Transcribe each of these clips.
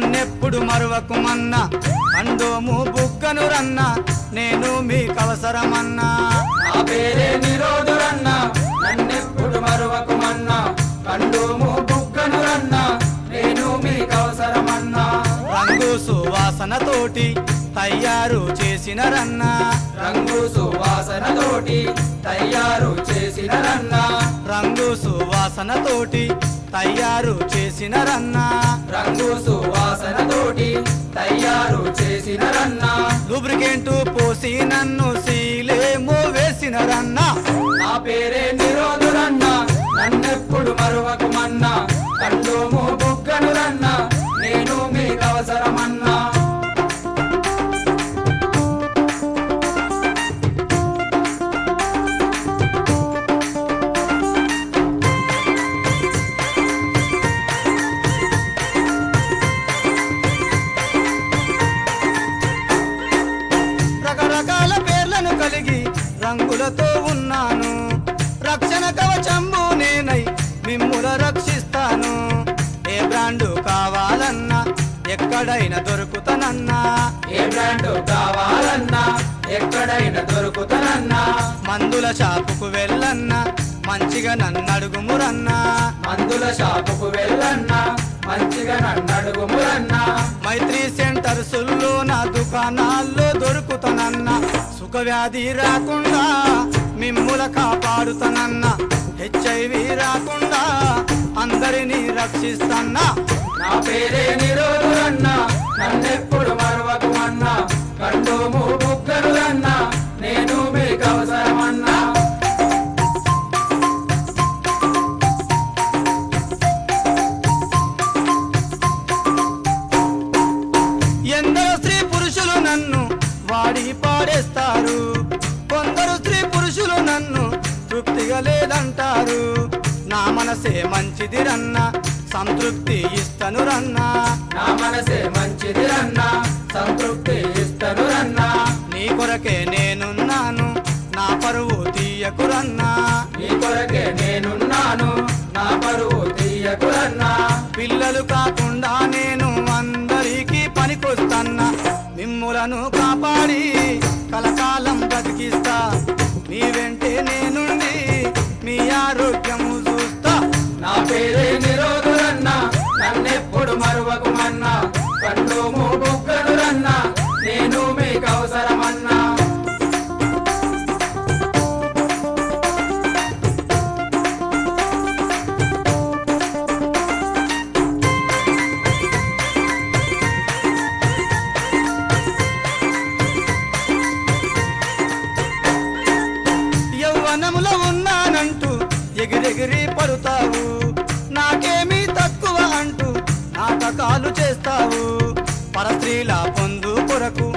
నన్నెప్పుడు మరువకుమన్నా కండోము బుగ్గను రన్నా నేను మీకవసరమన్నా నా పేరే నిరోధురన్నా నన్నెప్పుడు మరువకుమన్నా కండోము బుగ్గను రన్నా నేను మీకవసరమన్నా రంగు సువాసనతోటి తయారు చేసిన రన్నా రంగు సువాసనతోటి తయారు చేసిన రన్నా రంగు సువాసనతోటి తయారు చేసిన రన్నా రంగు సువాసనతోటి తయారు చేసిన రన్నా లూబ్రికెంట్ పోసి నన్ను సీలేమో వేసిన రన్నా నా పేరే నిరోధురన్నా నన్నెప్పుడు మరువకుమన్నా కండోము బుగ్గను రన్నా నేను మీకవసరమన్నా రకరకాల పేర్లను కలిగి రంగులతో ఉన్నాను రక్షణ కవచంబు నేనై మిమ్ముల రక్షిస్తాను ఏ బ్రాండు కావాలన్నా ఎక్కడైనా దొరుకుతానన్నా ఏ బ్రాండు కావాలన్నా ఎక్కడైనా దొరుకుతానన్నా మందుల షాపుకు వెళ్ళన్నా మంచిగా నన్ను అడుగుమురన్నా మందుల షాపుకు వెళ్ళన్నా మంచిగా నన్ను అడుగుమురన్నా మైత్రి సెంటర్సుల్లో నా దుకాణాల్లో దొరుకుతానన్నా సుఖవ్యాధి రాకుండా మిమ్ముల కాపాడుతానన్నా HIV రాకుండా అందరినీ రక్షిస్తాన్నా నా పేరే నిరోధురన్నా నన్నెప్పుడు మరువకుమన్నా కండోము బుగ్గను రన్నా నేను మీకవసరమన్నా ఎందరో స్త్రీ పురుషులు నన్ను వాడి పాడేస్తారు కొందరు స్త్రీ పురుషులు నన్ను తృప్తిగా లేదంటారు నా మనసే మంచిది రన్నా సంతృప్తి ఇస్తను రన్నా నా మనసే మంచిది రన్నా సంతృప్తి ఇస్తను రన్నా నీ కొరకే నేనున్నాను నా పరువు తీయకు రన్నా నీ కొరకే నేనున్నాను నా పరువు తీయకు రన్నా పిల్లలు కాకుండా నేను అందరికీ పనికొస్తన్నా మిమ్ములను కాపాడి కలకాలం బ్రతికిస్తా మీ వెంటే నేనుండి మీ ఆరోగ్యము చూస్తా నా పేరే నిరోధురన్నా నన్నెప్పుడు మరువకుమన్నా కండోము బుగ్గను రన్నా నేను మీకవసరమన్నా యవ్వనములో ఉన్నానంటూ ఎగిరెగిరి పడుతావు నాకేమీ తక్కువ అంటూ నాటకాలు చేస్తావు పరస్త్రీల పొందు కొరకు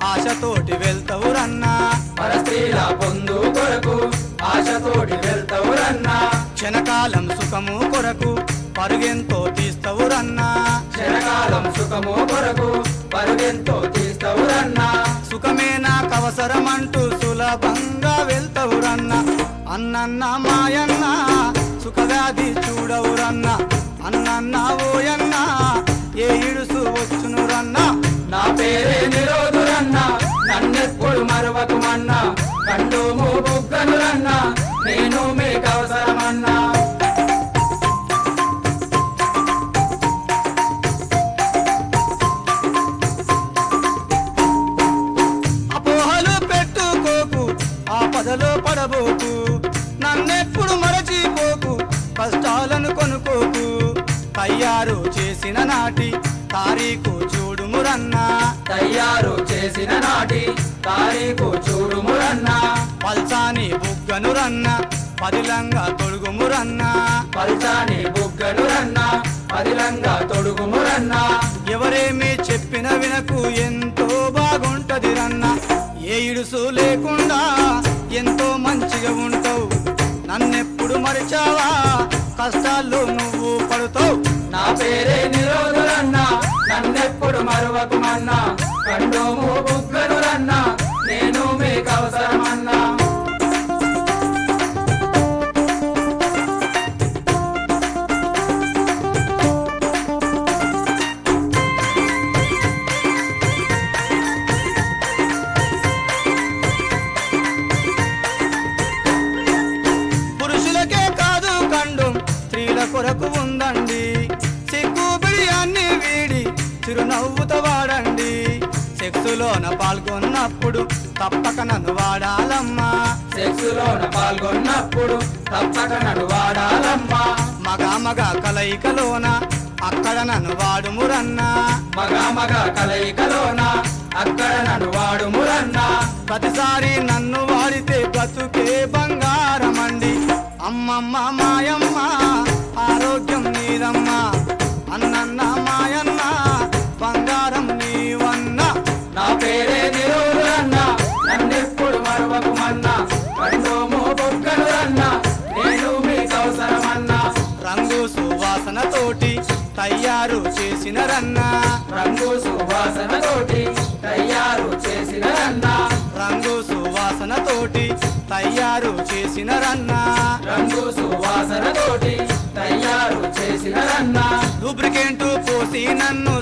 ఆశతోటి వెళ్తావు రన్నా పరస్త్రీల పొందు కొరకు ఆశతోటి వెళ్తావు రన్నా క్షణకాలం సుఖము కొరకు పరుగెంతో తీస్తావు రన్నా క్షణకాలం సుఖము కొరకు పరుగెంతో తీస్తావు రన్నా సుఖమే నాకవసరమంటూ సులభంగా వెళ్తావు రన్నా అన్నన్న మాయన్న సుఖవ్యాధి చూడవు రన్నా అన్నన్న ఓయన్నా ఏ ఇడుసు వచ్చును రన్నా నా పేరే నిరోధురన్నా నన్నెప్పుడు మరువకుమన్నా కండోము బుగ్గను రన్నా నేను మీకవసరమన్నా అపోహలు పెట్టుకోకు ఆపదలో పడబోకు నన్నెప్పుడు మరచిపోకు కష్టాలను కొనుకోకు తయారు చేసిన నాటి తారీఖు చూడుమురన్నా తయారు చేసిన నాటి తారీఖు చూడుమురన్నా పల్సాని బుగ్గను రన్నా పదిలంగా తొడుగుమురన్నా పల్సాని బుగ్గను రన్నా పదిలంగా తొడుగుమురన్నా ఎవరేమీ చెప్పిన వినకు ఎంతో బాగుంటది రన్నా ఏ ఇడుసు లేకుండా ఎంతో మంచిగా ఉంటావు నన్నెప్పుడు మరిచావా కష్టాల్లో నువ్వు పడుతావు నా పేరే నిరోధురన్నా నన్నెప్పుడు మరువకుమన్నా కండోము బుగ్గను రన్నా నేను మీకవసరమన్నా చిరునవ్వుతో వాడండి సెక్సులోన పాల్గొన్నప్పుడు తప్పక నన్ను వాడాలమ్మా సెక్సులోన పాల్గొన్నప్పుడు తప్పక నన్ను వాడాలమ్మా మగ కలయికలోన అక్కడ నన్ను వాడుమురన్నా మగ కలయికలోన అక్కడ నన్ను వాడుమురన్నా ప్రతిసారి నన్ను వాడితే బ్రతుకే బంగారమండి అమ్మమ్మ మాయమ్మ ఆరోగ్యం నీదమ్మా అన్నన్న మాయన్న బంగారం నీవన్నా నా పేరే నిరూరన్నా నన్నెప్పుడు మరవకుమన్నా కండోమో బొక్కలు రన్నా నేను మీకవసరమన్నా రంగు సువాసనతోటి తయారు చేసిన రన్నా రంగు సువాసనతోటి తయారు చేసిన రన్నా రంగు సువాసనతోటి తయారు చేసిన రన్నా రంగు సువాసనతోటి తయారు చేసిన రన్నా లూబ్రికెంట్ పోసి నన్ను